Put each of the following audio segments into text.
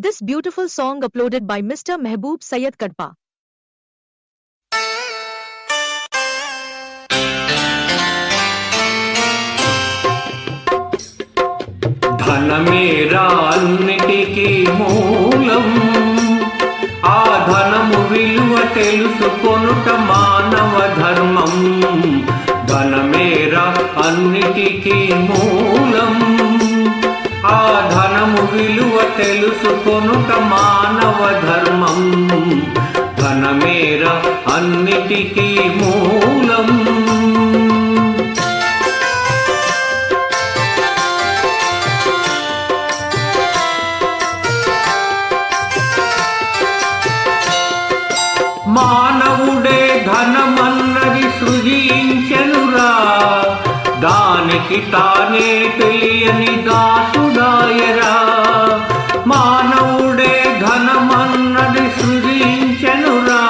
This beautiful song uploaded by Mr. Mehboob Syed Kadpa. ధనమేరా అన్నిటికీ మూలం, ఆ ధనము విలువ తెలుసుకొనుట మానవ ధర్మం. ధనమేరా అన్నిటికీ మూలం, ఆ ధనము విలువ తెలుసుకొనుట మానవ ధర్మం. ధనమేరా అన్నిటికీ మూలం. మానవుడే ధనమన్నది సృజించెనురా, దానికి తానే తెలియని దాసుడాయరా. మానవుడే ధనమన్నది సృజించెనురా,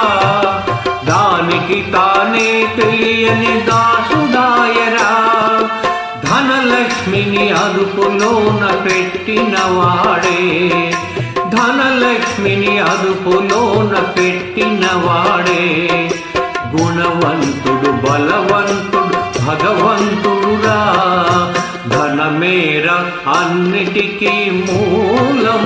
దానికి తానే తెలియని దాసుడాయరా. ధనలక్ష్మిని అదుపులోన పెట్టినవాడే, ధనలక్ష్మిని అదుపులోన పెట్టినవాడే. గుణవంతుడు బలవంతుడు భగవంతుడురా, ధనమేరా అన్నిటికీ మూలం.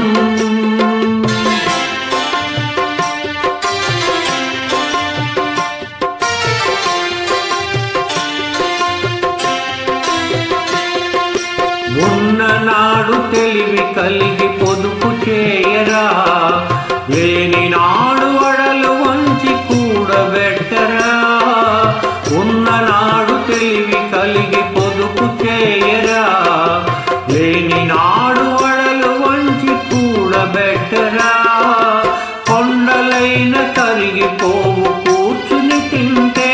ఉన్ననాడు తెలివి కలిగి పొదుపు చేయరా, లేని నాడు అడలు వంచి కూడబెట్టరా. ఉన్ననాడు తెలివి కలిగి పొదుపు చేయరా, లేని నాడు అడలు వంచి కూడబెట్టరా. కొండలైన కరిగిపోవు కూర్చుని తింటే,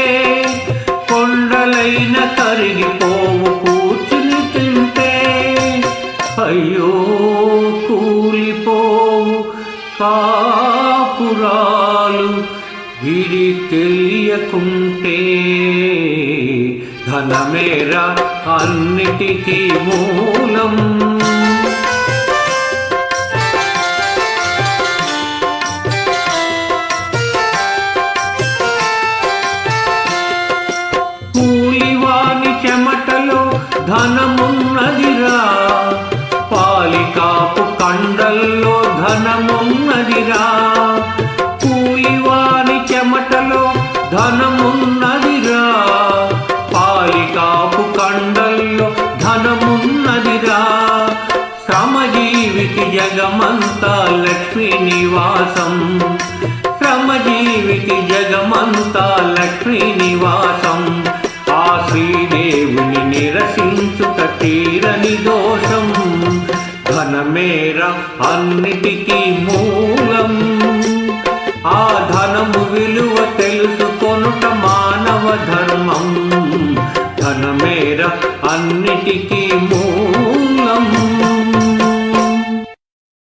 కొండలైన కరిగిపోవు కూర్చుని తింటే. అయ్యో కూలిపోవు కాపురాలు విడి తెలియకుంటే. ధనమేరా అన్నిటికీ మూలం. కూలివాని చెమటలో ధనమున్నదిరా, పాలికాపు కండల్లో ధనమున్నదిరా. కూలివాని చెమటలో ధనమున్నదిరా, పాలికాపు కండల్లో ధనమున్నదిరా. శ్రమజీవికి జగమంతా లక్ష్మీ నివాసం, శ్రమజీవికి జగమంతా లక్ష్మీ నివాసం. ఆ శ్రీదేవుని నిరసించుట తీరని దోషం. ధనమేరా అన్నిటికీ మూలం, ఆ ధనము విలువ తెలుసుకొనుట మానవ ధర్మం. ధనమేరా అన్నిటికీ మూలం.